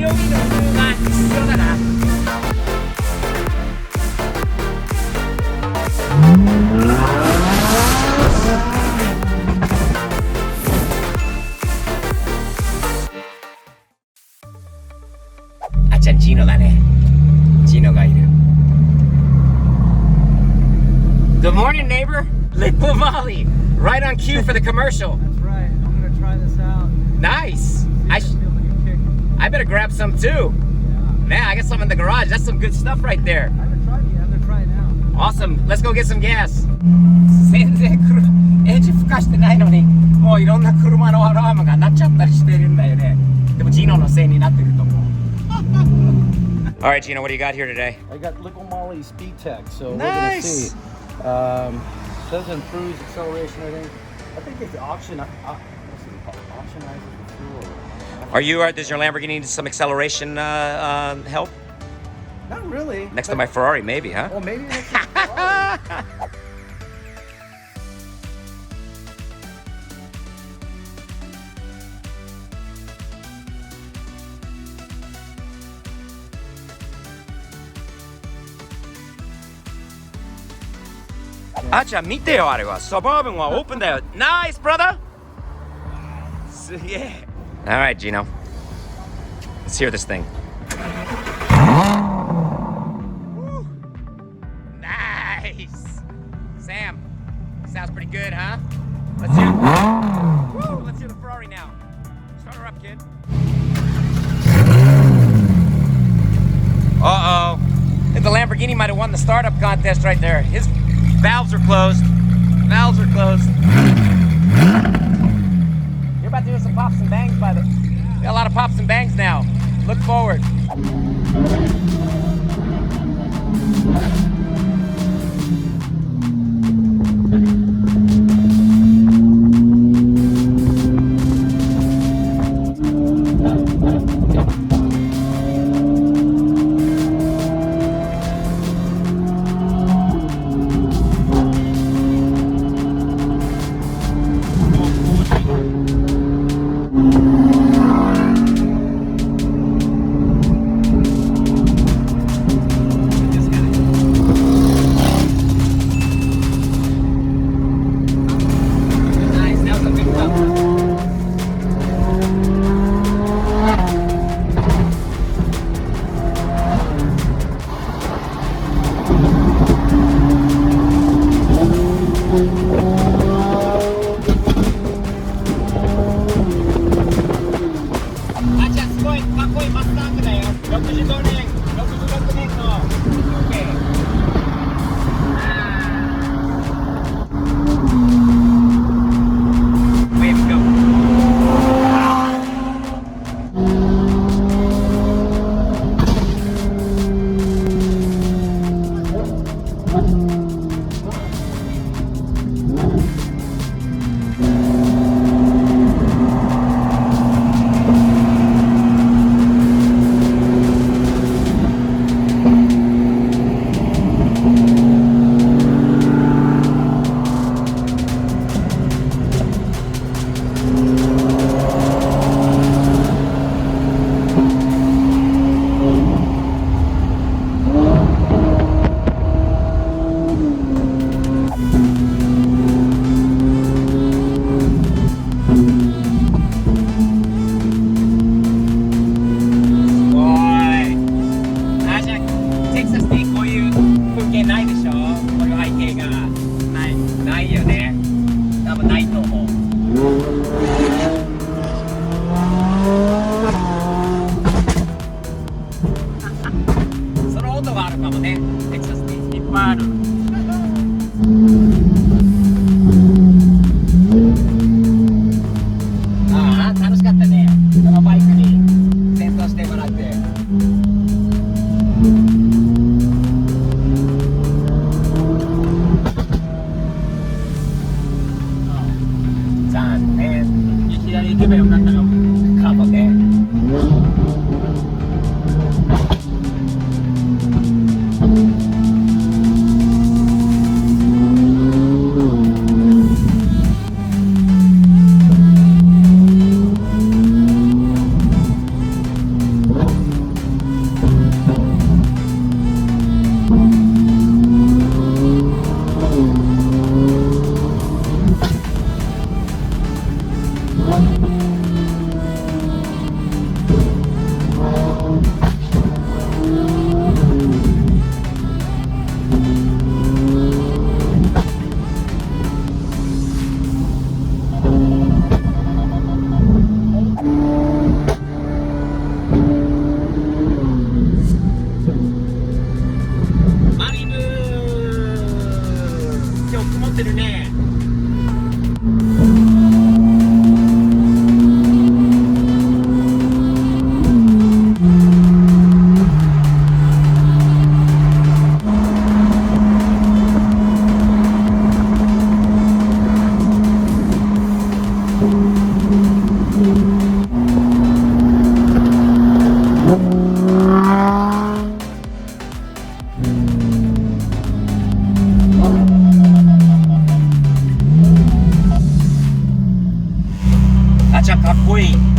強みの工夫が必要だな。あっちゃんジーノだね。ジーノがいる。Good morning, neighbor. Lipo Valley, right on cue for the commercial. That's right. I'm gonna try this out. Nice. I better grab some too. Yeah. Man, I got some in the garage. That's some good stuff right there. I haven't tried it yet. I'm gonna try it now. Awesome. Let's go get some gas. 全然エンジンふかしてないのに、もういろんな車のアラームが鳴っちゃったりしてるんだよね。でもジーノのせいになってると思う。All right, Gino, what do you got here today? I got Lickle Molly Speed Tech, so Nice. we're gonna see. Says improves acceleration. I think it's auctionizes the fuel. Does your Lamborghini need some acceleration help? Not really. Next to my Ferrari, maybe, huh? Well, maybe next to Ferrari. あちゃん見てよあれは。サバーブンはオープンだよ。Nice, brother! すげえ。Alright, Gino. Let's hear this thing. Nice! Sam, sounds pretty good, huh? Let's hear the Ferrari now. Start her up, kid. Uh-oh. I think the Lamborghini might have won the startup contest right there. His valves are closed. Valves are closed. You're about to do some pops and bangs by the... We got a lot of pops and bangs now. Look forward.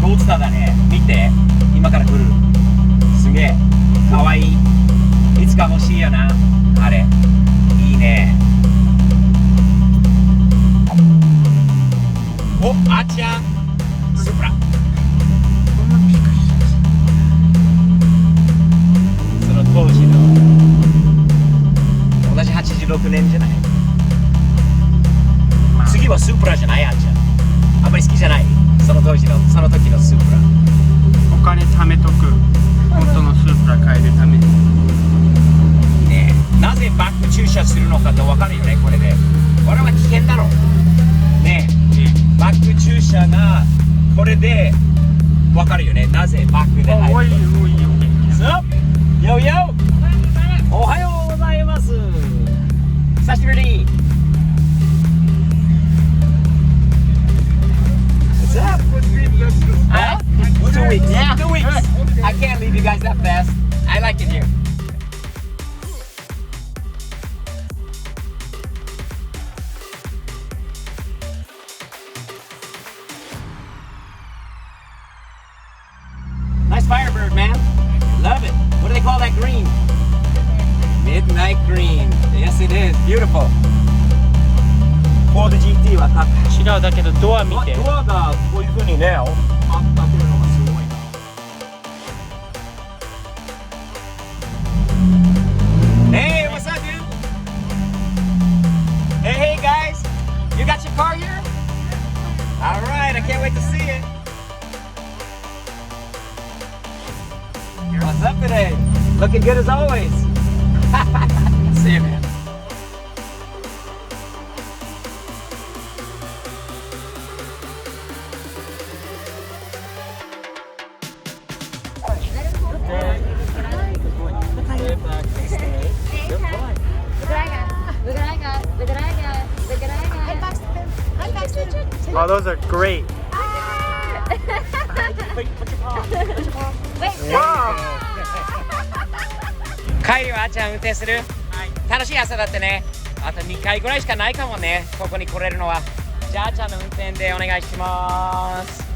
ロードスターだね。見て、今から来る。すげえかわいい。いつか欲しいよな、あれ。いいね。お、あっちゃんスプラ。その当時の同じ86年じゃない。次はスープラじゃない。あっちゃんあんまり好きじゃない。その当時のその時のスープラ。お金貯めとく。本当のスープラ買えるために。ねえ、なぜバック駐車するのかと分かるよね、これで。これは危険だろねえ。バック駐車がこれで分かるよね。なぜバックで入る。おいおいよよおはようございます。久しぶり。What's up? Huh? 2 weeks. Yeah. 2 weeks. I can't leave you guys that fast. I like it here. Nice Firebird, man. Love it. What do they call that green? Midnight green. Yes, it is. Beautiful. Ford GT はかっこいい。違うだけどドア見て。ドアがこういう風にね、開けるのがすごいな。Hey, what's up, dude? Hey, guys. You got your car here? All right, I can't wait to see it. What's up today? Looking good as always. See you, man. Oh, those are great. Wow. 帰りはあっちゃん運転する？楽しい朝だってね。あと2回ぐらいしかないかもね、ここに来れるのは。じゃああっちゃんの運転でお願いします。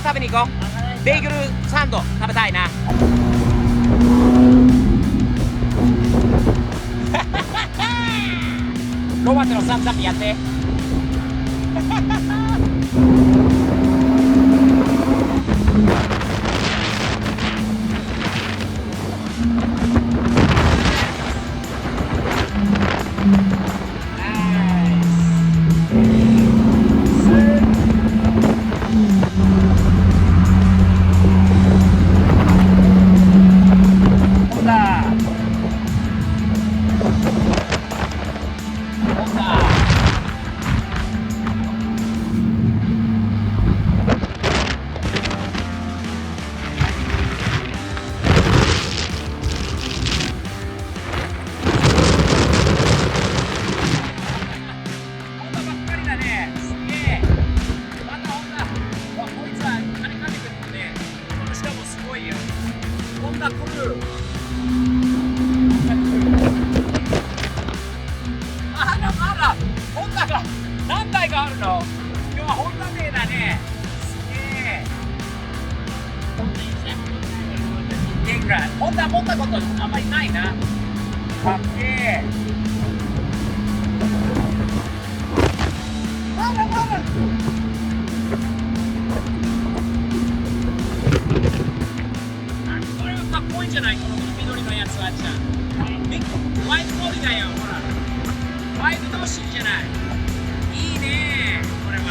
食べに行こう。ベーグルサンド食べたいな。ロバートのサムサムやって。何台があるの？今日はホンダデーだね。すげえ。ホンダ持ったことあんまりないな。かっけえ。これはかっこいいんじゃない？この緑のやつはじゃん。ワイドボディだよ、ほら。ワイド同士じゃない。いいねこれは。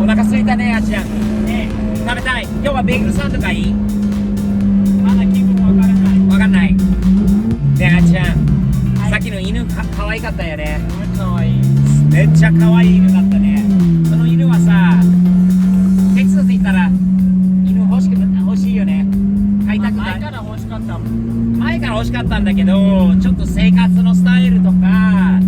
お腹空いたね、あちゃん。ねえ、食べたい。今日はベーグルサンドがいい？まだ決かったよね。かわいい。めっちゃ可愛い犬だったね。その犬はさ、テキサス行ったら犬欲しいよね。飼いたくない。前から欲しかったもん。前から欲しかったんだけど、ちょっと生活のスタイルとか、あ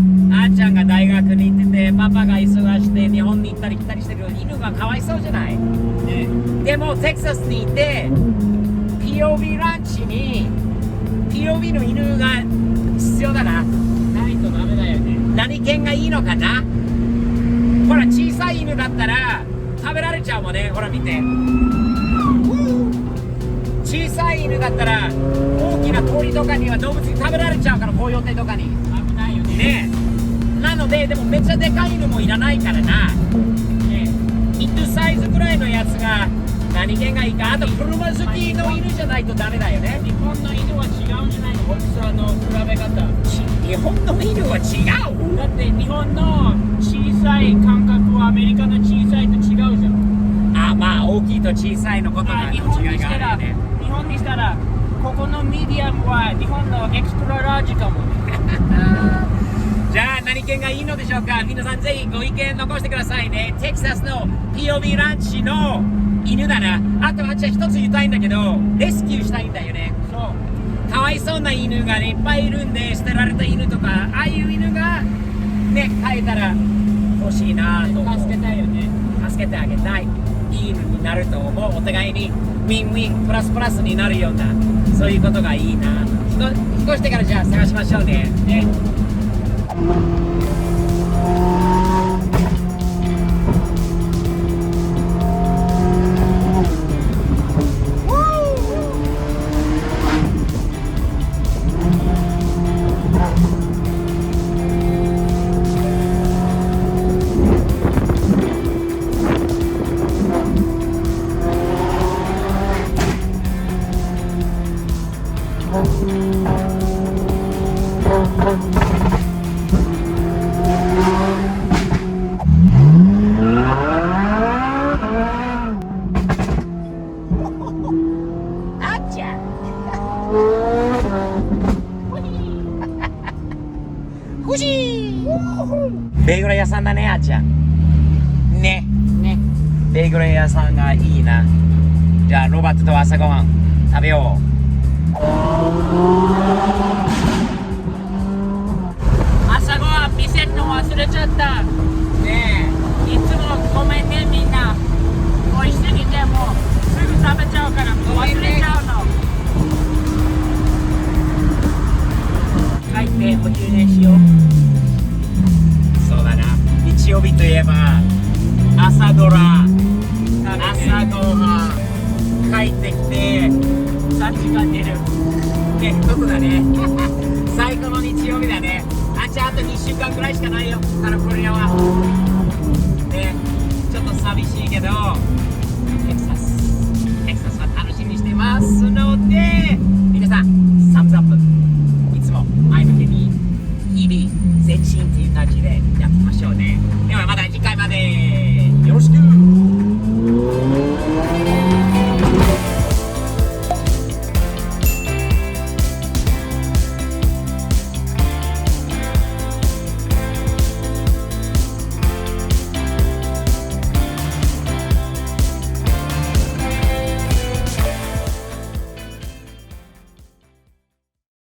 ーちゃんが大学に行ってて、パパが忙して日本に行ったり来たりしてる犬がかわいそうじゃない、ね、でもテキサスにいて POV ランチに POV の犬が必要だな。ないとダメだよね。何犬がいいのかな。ほら小さい犬だったら食べられちゃうもんね。ほら見て、小さい犬だったら大きな鳥とかには動物に食べられちゃうから、コヨテとかに危ないよね。ね。なので、でもめっちゃでかい犬もいらないからな、ね、ミッドサイズぐらいのやつが何犬がいいか。あと車好きの犬じゃないとダメだよね。日本の犬は違うんじゃないの、大きさの比べ方。日本の犬は違う。だって日本の小さい感覚はアメリカの小さいと違うじゃん。あ、まあ大きいと小さいのことが日本違いにしたら、があるよね。日本にしたら、ここのミディアムは日本のエクストララージかも。じゃあ何犬がいいのでしょうか。皆さんぜひご意見残してくださいね。テキサスの POV ランチの犬だな。あとはじゃあ一つ言いたいんだけど、レスキューしたいんだよね。そう。かわいそうな犬が、ね、いっぱいいるんで、捨てられた犬とか、ああいう犬がね、飼えたら欲しいなと思う。助けたいよね。助けてあげたい。いい犬になると思う。お互いにウィンウィンプラスプラスになるような、そういうことがいいな。引っ越してからじゃあ探しましょうね。ね。あっちゃん。欲しい。ベーグル屋さんだね、あっちゃん。ね。ね。ベーグル屋さんがいいな。じゃあロバートと朝ごはん食べよう。朝ごはん見せるの忘れちゃった。ねいつもごめんね、みんな。美味しすぎてもうすぐ食べちゃうから忘れちゃうの。帰ってお昼寝しよう。そうだな。日曜日といえば朝ドラ、朝ごはん、帰ってきて3時間寝る。ってことだね。最高の日曜日だね。あっちゃんあと2週間くらいしかないよ、カリフォルニアは。ね、ちょっと寂しいけど、テキサスは楽しみにしてますので、